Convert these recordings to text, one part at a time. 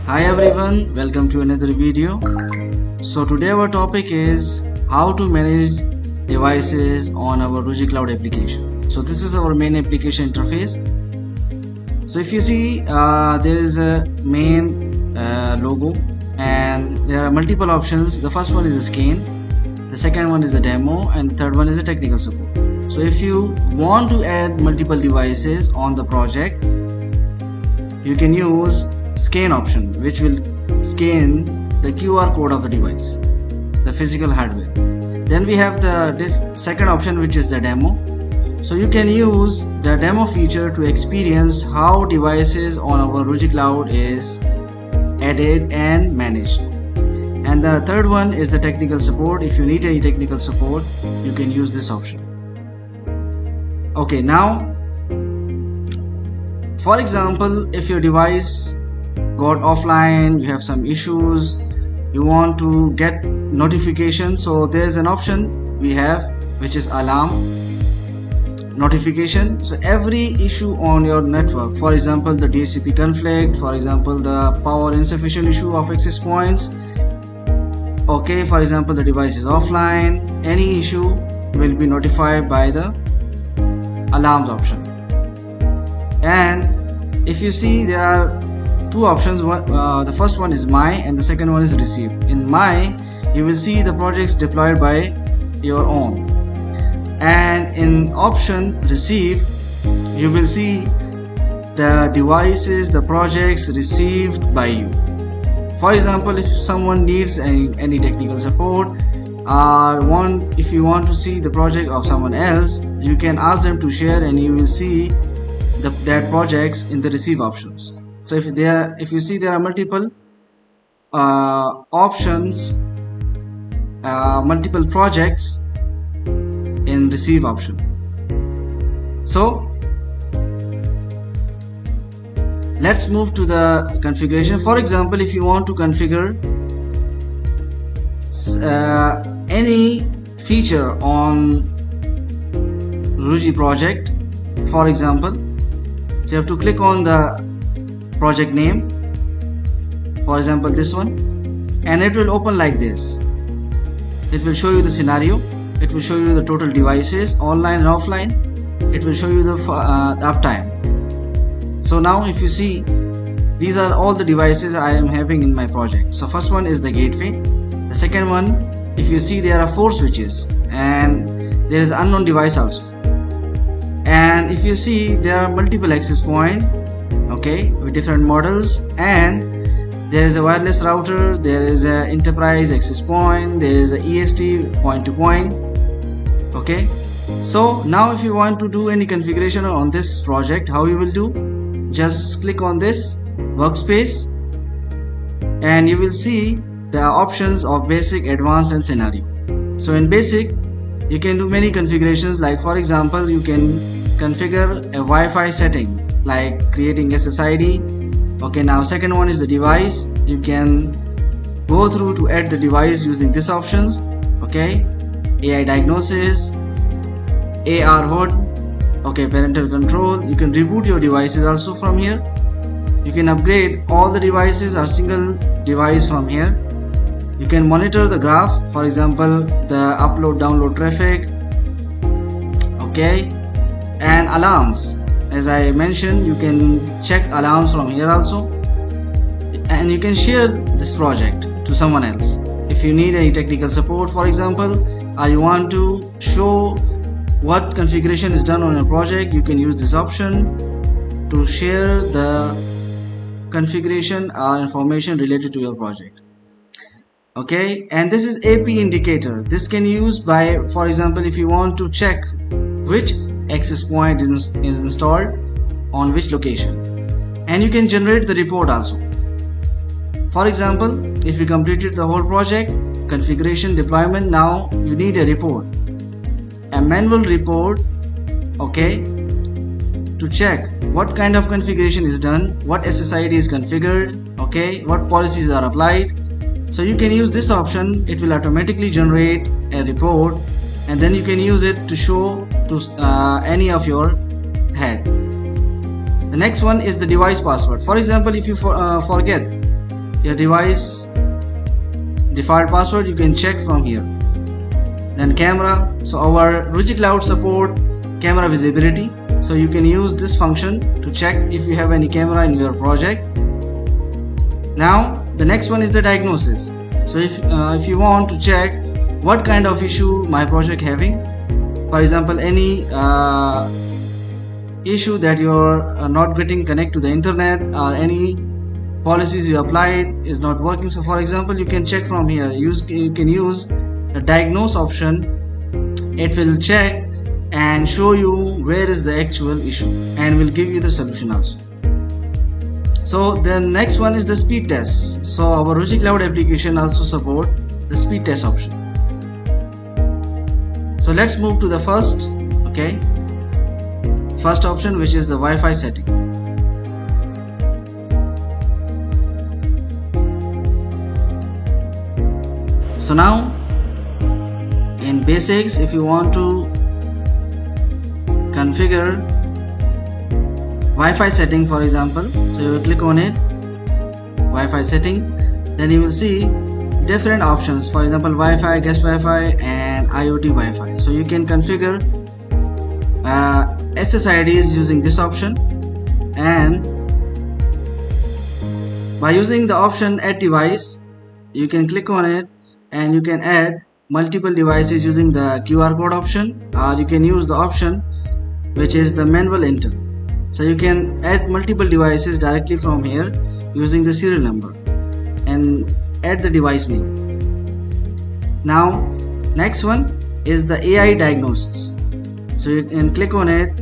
Hi everyone, welcome to another video. So today our topic is how to manage devices on our Ruijie Cloud application. So this is our main application interface. So if you see there is a main logo and there are multiple options. The first one is a scan, the second one is a demo, and the third one is a technical support. So if you want to add multiple devices on the project, you can use scan option, which will scan the QR code of the device, the physical hardware. Then we have the second option, which is the demo. So you can use the demo feature to experience how devices on our Ruijie Cloud is added and managed. And the third one is the technical support. If you need any technical support, you can use this option. Okay, now for example, if your device got offline, you have some issues, you want to get notification, so there's an option we have which is alarm notification. So every issue on your network, for example the DHCP conflict, for example the power insufficient issue of access points, okay, for example the device is offline, any issue will be notified by the alarms option. And if you see, there are two options. The first one is my and the second one is receive. In my, you will see the projects deployed by your own, and in option receive, you will see the devices, the projects received by you. For example, if someone needs any technical support, or if you want to see the project of someone else, you can ask them to share and you will see that projects in the receive options. So if you see, there are multiple options, multiple projects in receive option. So let's move to the configuration. For example, if you want to configure any feature on Ruijie project, for example, so you have to click on the project name, for example this one, and it will open like this. It will show you the scenario, it will show you the total devices online and offline, it will show you the uptime. So now if you see, these are all the devices I am having in my project. So first one is the gateway, the second one, if you see, there are 4 switches and there is unknown device also. And if you see, there are multiple access point, okay, with different models, and there is a wireless router, there is a enterprise access point, there is a EST point to point. Okay, so now if you want to do any configuration on this project, how you will do, just click on this workspace and you will see the options of basic, advanced and scenario. So in basic, you can do many configurations, like for example you can configure a Wi-Fi setting, like creating SSID. Okay, now second one is the device. You can go through to add the device using these options. Okay, AI diagnosis, AR HUD, okay, parental control. You can reboot your devices also from here. You can upgrade all the devices or single device from here. You can monitor the graph, for example the upload download traffic, okay, and alarms. As I mentioned, you can check alarms from here also, and you can share this project to someone else. If you need any technical support, for example, or you want to show what configuration is done on a project, you can use this option to share the configuration or information related to your project. Okay, and this is AP indicator. This can use by, for example, if you want to check which access point is installed on which location, and you can generate the report also. For example, if you completed the whole project, configuration, deployment, now you need a report, a manual report, okay, to check what kind of configuration is done, what SSID is configured, okay, what policies are applied. So you can use this option, it will automatically generate a report, and then you can use it to show to any of your head. The next one is the device password. For example, if you forget your device default password, you can check from here. Then camera, so our Ruijie Cloud support camera visibility, so you can use this function to check if you have any camera in your project. Now the next one is the diagnosis. So if you want to check what kind of issue my project having, for example any issue that you're not getting connect to the internet, or any policies you applied is not working, so for example you can check from here. You can use the diagnose option. It will check and show you where is the actual issue and will give you the solution also. So the next one is the speed test. So our Ruijie Cloud application also support the speed test option. So let's move to the first option, which is the Wi-Fi setting. So now in basics, if you want to configure Wi-Fi setting, for example, so you will click on it, Wi-Fi setting, then you will see different options, for example Wi-Fi, guest Wi-Fi and IoT Wi-Fi. So you can configure SSIDs using this option, and by using the option add device, you can click on it and you can add multiple devices using the QR code option, or you can use the option which is the manual enter. So you can add multiple devices directly from here using the serial number and add the device name. Now next one is the AI diagnosis. So you can click on it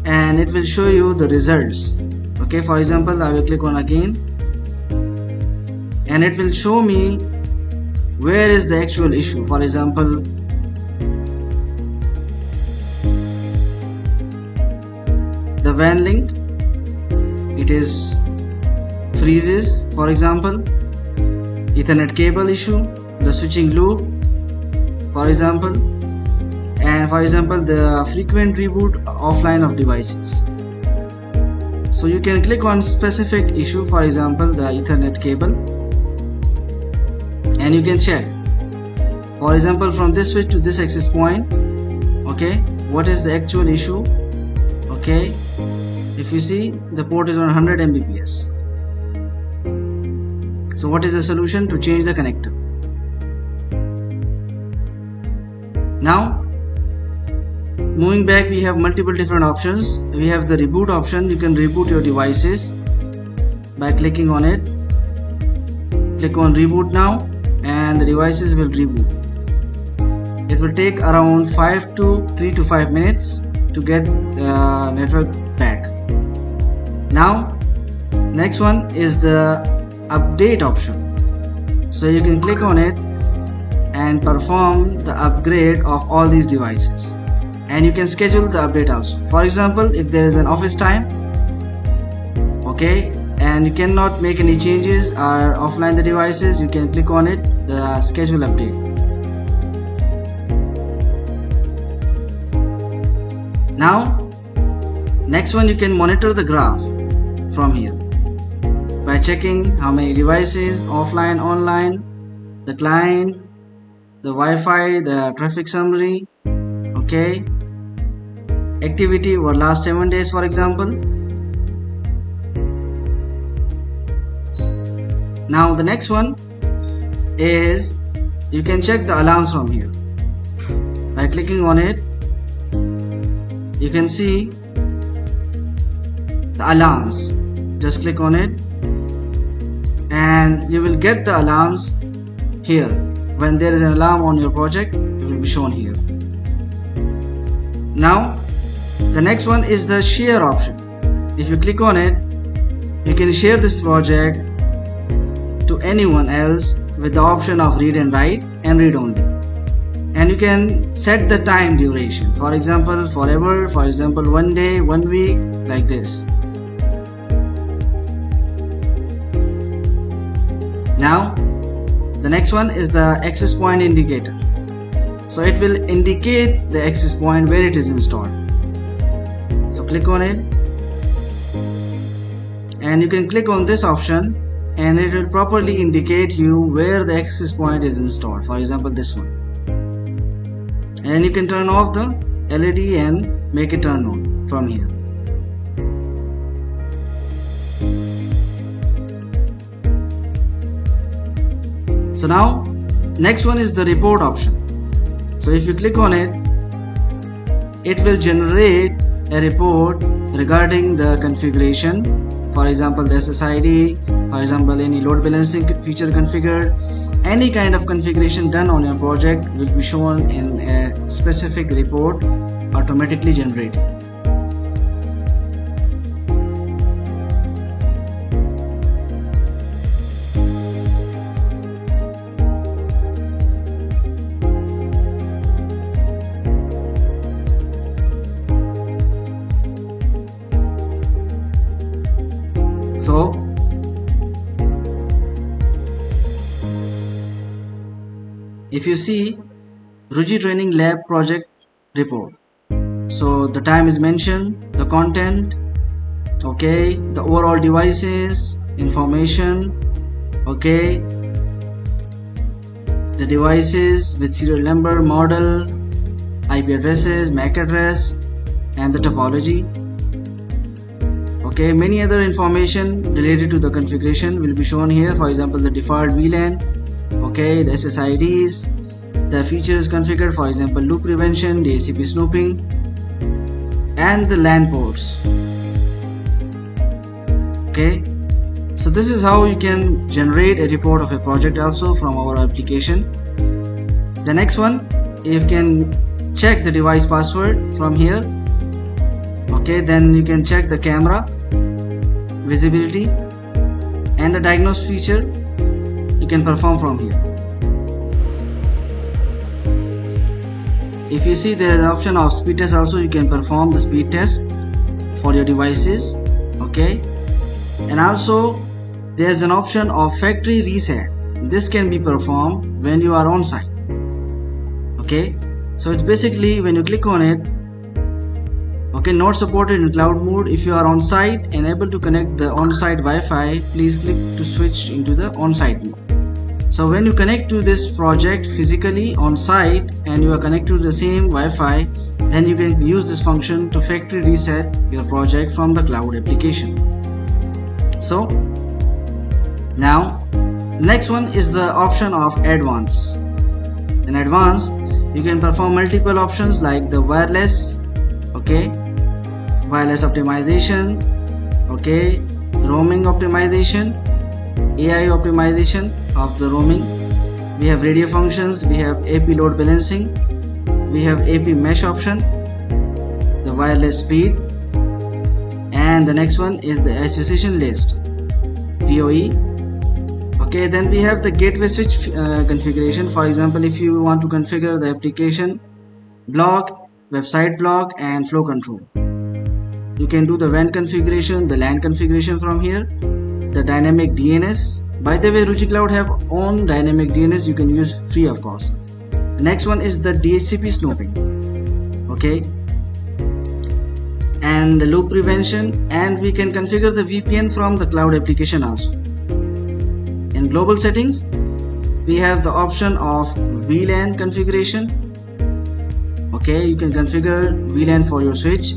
and it will show you the results. Okay, for example I will click on again and it will show me where is the actual issue. For example the WAN link, it is freezes, for example Ethernet cable issue, the switching loop, for example, and for example the frequent reboot offline of devices. So you can click on specific issue, for example the Ethernet cable, and you can check, for example from this switch to this access point, okay, what is the actual issue. Okay, if you see the port is on 100 Mbps. So what is the solution? To change the connector. Now moving back, we have multiple different options. We have the reboot option. You can reboot your devices by clicking on it. Click on reboot now and the devices will reboot. It will take around 3 to 5 minutes to get network back. Now next one is the update option. So you can click on it and perform the upgrade of all these devices, and you can schedule the update also. For example, if there is an office time, okay, and you cannot make any changes or offline the devices, you can click on it, the schedule update. Now next one, you can monitor the graph from here by checking how many devices, offline, online, the client, the Wi-Fi, the traffic summary, okay, activity over last 7 days, for example. Now the next one is you can check the alarms from here. By clicking on it, you can see the alarms. Just click on it and you will get the alarms here. When there is an alarm on your project, it will be shown here. Now the next one is the share option. If you click on it, you can share this project to anyone else with the option of read and write and read only. And you can set the time duration, for example forever, for example 1 day, 1 week, like this. Now the next one is the access point indicator. So it will indicate the access point where it is installed. So click on it and you can click on this option and it will properly indicate you where the access point is installed, for example this one. And you can turn off the LED and make it turn on from here. So now next one is the report option. So if you click on it, it will generate a report regarding the configuration, for example the SSID, for example any load balancing feature configured. Any kind of configuration done on your project will be shown in a specific report automatically generated. So if you see Ruijie Training Lab project report, so the time is mentioned, the content, okay, the overall devices, information, okay, the devices with serial number, model, IP addresses, MAC address, and the topology. Okay, many other information related to the configuration will be shown here, for example the default VLAN, okay, the SSIDs, the features configured, for example loop prevention, DHCP snooping, and the LAN ports. Okay, so this is how you can generate a report of a project also from our application. The next one, you can check the device password from here. Okay, then you can check the camera visibility and the diagnose feature you can perform from here. If you see there is the option of speed test also, you can perform the speed test for your devices. Okay, and also there's an option of factory reset. This can be performed when you are on site. Okay, so it's basically when you click on it, okay, not supported in cloud mode. If you are on site and able to connect the on-site Wi-Fi, please click to switch into the on-site mode. So when you connect to this project physically on site and you are connected to the same Wi-Fi, then you can use this function to factory reset your project from the cloud application. So now next one is the option of advanced. In advanced you can perform multiple options like the wireless, okay, wireless optimization, okay, roaming optimization, AI optimization of the roaming. We have radio functions, we have AP load balancing, we have AP mesh option, the wireless speed, and the next one is the association list, PoE. Okay, then we have the gateway switch configuration. For example, if you want to configure the application block, website block, and flow control, you can do the WAN configuration, the LAN configuration from here, the dynamic DNS. By the way, Ruijie Cloud have own dynamic DNS, you can use free of course. The next one is the DHCP snooping, okay, and the loop prevention, and we can configure the VPN from the cloud application also. In global settings, we have the option of VLAN configuration. Okay, you can configure VLAN for your switch.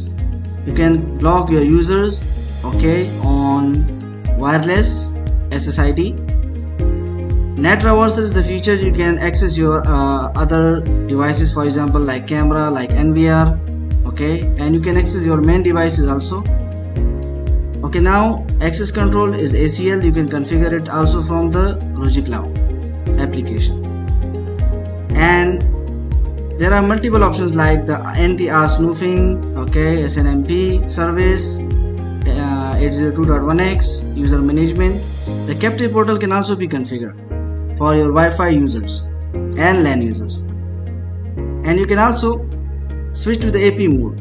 You can block your users, okay, on wireless SSID. Net traversal is the feature you can access your other devices, for example like camera, like NVR, okay, and you can access your main devices also. Okay, now access control is ACL, you can configure it also from the Ruijie Cloud application. And there are multiple options like the NTR snooping, okay, SNMP service, 802.1x, user management. The captive portal can also be configured for your Wi-Fi users and LAN users. And you can also switch to the AP mode.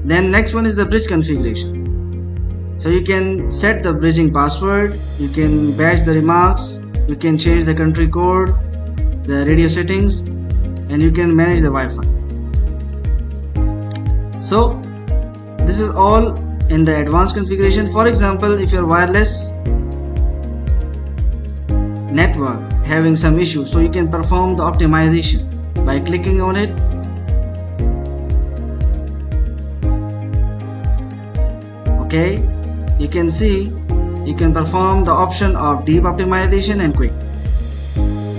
Then next one is the bridge configuration. So you can set the bridging password, you can batch the remarks, you can change the country code, the radio settings, and you can manage the Wi-Fi. So this is all in the advanced configuration. For example, if your wireless network having some issue, so you can perform the optimization by clicking on it. Okay, you can see you can perform the option of deep optimization and quick.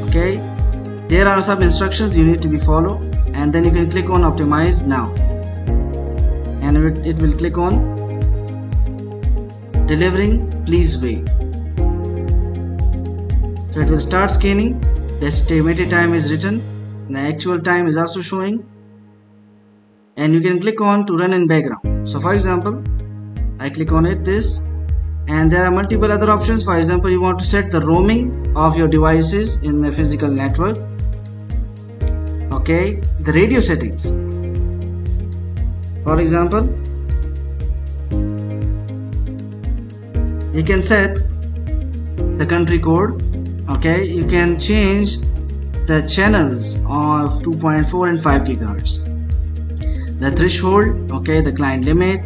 Okay, there are some instructions you need to be followed, and then you can click on optimize now, and it will click on delivering, please wait. So it will start scanning. The estimated time is written, the actual time is also showing, and you can click on to run in background. So for example, I click on this, and there are multiple other options. For example, you want to set the roaming of your devices in the physical network. Okay, the radio settings. For example, you can set the country code. Okay, you can change the channels of 2.4 and 5 GHz. The threshold, okay, the client limit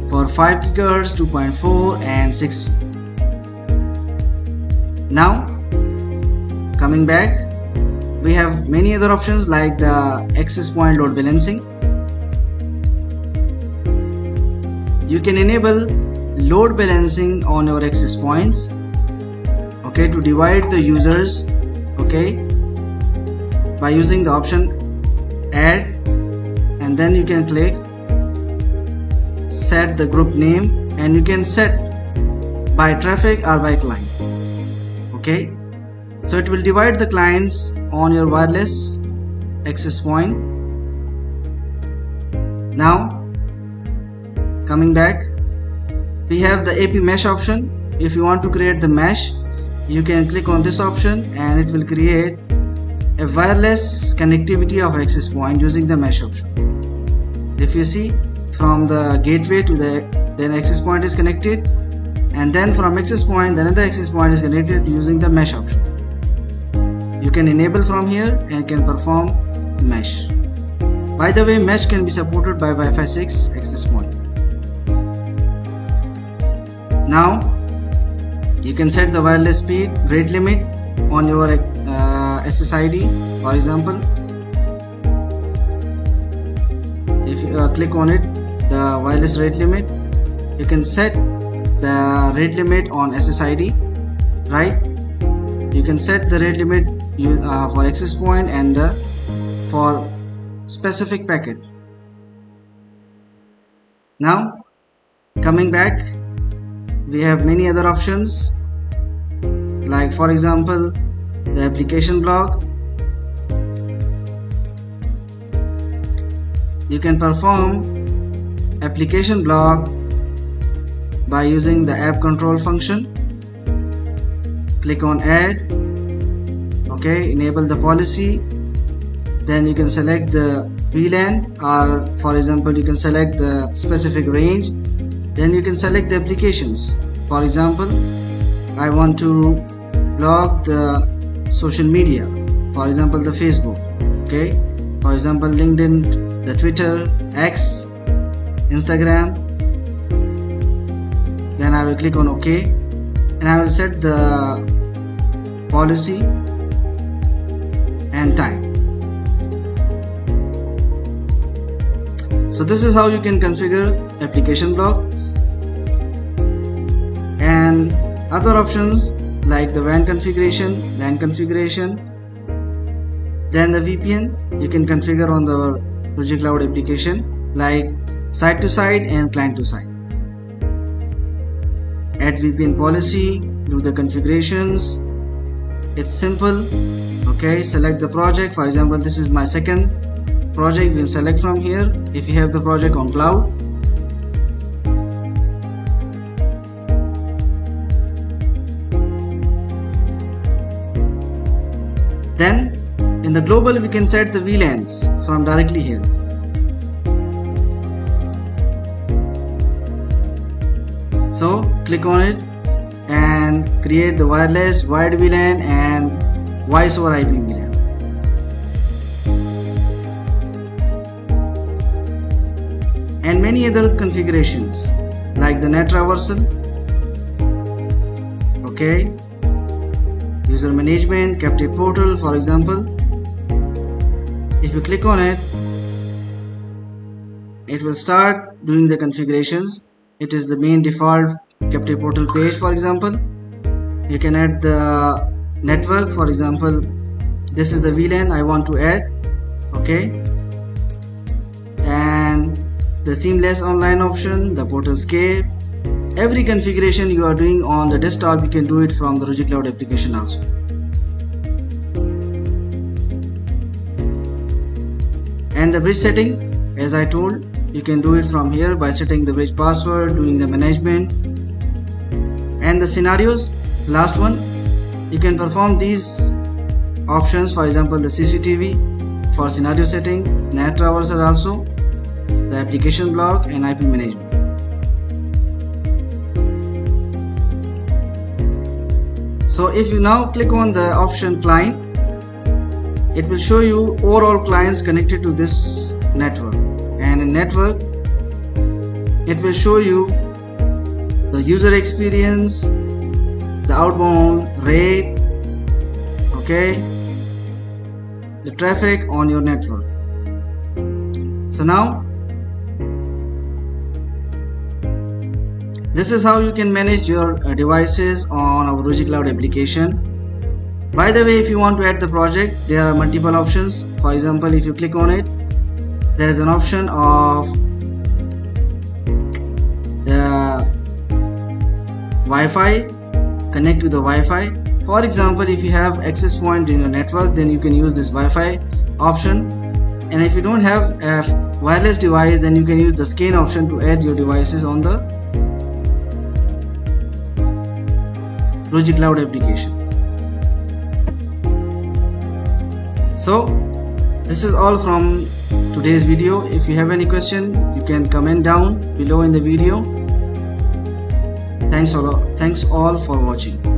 for 5 GHz, 2.4 and 6. Now coming back, we have many other options like the access point load balancing. You can enable load balancing on your access points, okay, to divide the users, okay, by using the option add, and then you can click set the group name, and you can set by traffic or by client. Okay, so it will divide the clients on your wireless access point. Now coming back, we have the AP mesh option. If you want to create the mesh, you can click on this option, and it will create a wireless connectivity of access point using the mesh option. If you see, from the gateway to then access point is connected, and then from access point another access point is connected using the mesh option. You can enable from here and can perform mesh. By the way, mesh can be supported by Wi-Fi 6 access point. Now you can set the wireless speed rate limit on your SSID. For example, if you click on it, the wireless rate limit, you can set the rate limit on SSID, right? You can set the rate limit for access point and for specific packet. Now coming back, we have many other options like, for example, the application block. You can perform application block by using the app control function. Click on add, okay, enable the policy, then you can select the VLAN, or for example you can select the specific range, then you can select the applications. For example, I want to block the social media, for example the Facebook, okay, for example LinkedIn, the Twitter, X, Instagram. Then I will click on OK, and I will set the policy and time. So this is how you can configure application block. And other options like the WAN configuration, LAN configuration, then the VPN you can configure on the Ruijie Cloud application, like site to site and client to site. Add VPN policy, do the configurations. It's simple. Okay, select the project. For example, this is my second project. We'll select from here. If you have the project on cloud, then in the global we can set the VLANs from directly here. So click on it and create the wireless wide VLAN and voice over IP VLAN. And many other configurations like the net traversal, okay, user management, captive portal, for example. If you click on it, it will start doing the configurations. It is the main default captive portal page, for example. You can add the network, for example, this is the VLAN I want to add, okay, and the seamless online option, the portal scape. Every configuration you are doing on the desktop, you can do it from the Ruijie Cloud application also. And the bridge setting, as I told, you can do it from here by setting the bridge password, doing the management. And the scenarios, last one, you can perform these options, for example the CCTV for scenario setting, NAT traverser also, the application block and IP management. So if you now click on the option client, it will show you overall clients connected to this network, and in network it will show you the user experience, the outbound rate, okay, the traffic on your network. So now this is how you can manage your devices on our Ruijie Cloud application. By the way, if you want to add the project, there are multiple options. For example, if you click on it, there is an option of the Wi-Fi, connect to the Wi-Fi. For example, if you have access point in your network, then you can use this Wi-Fi option. And if you don't have a wireless device, then you can use the scan option to add your devices on the Ruijie Cloud application. So this is all from today's video. If you have any question, you can comment down below in the video. Thanks all for watching.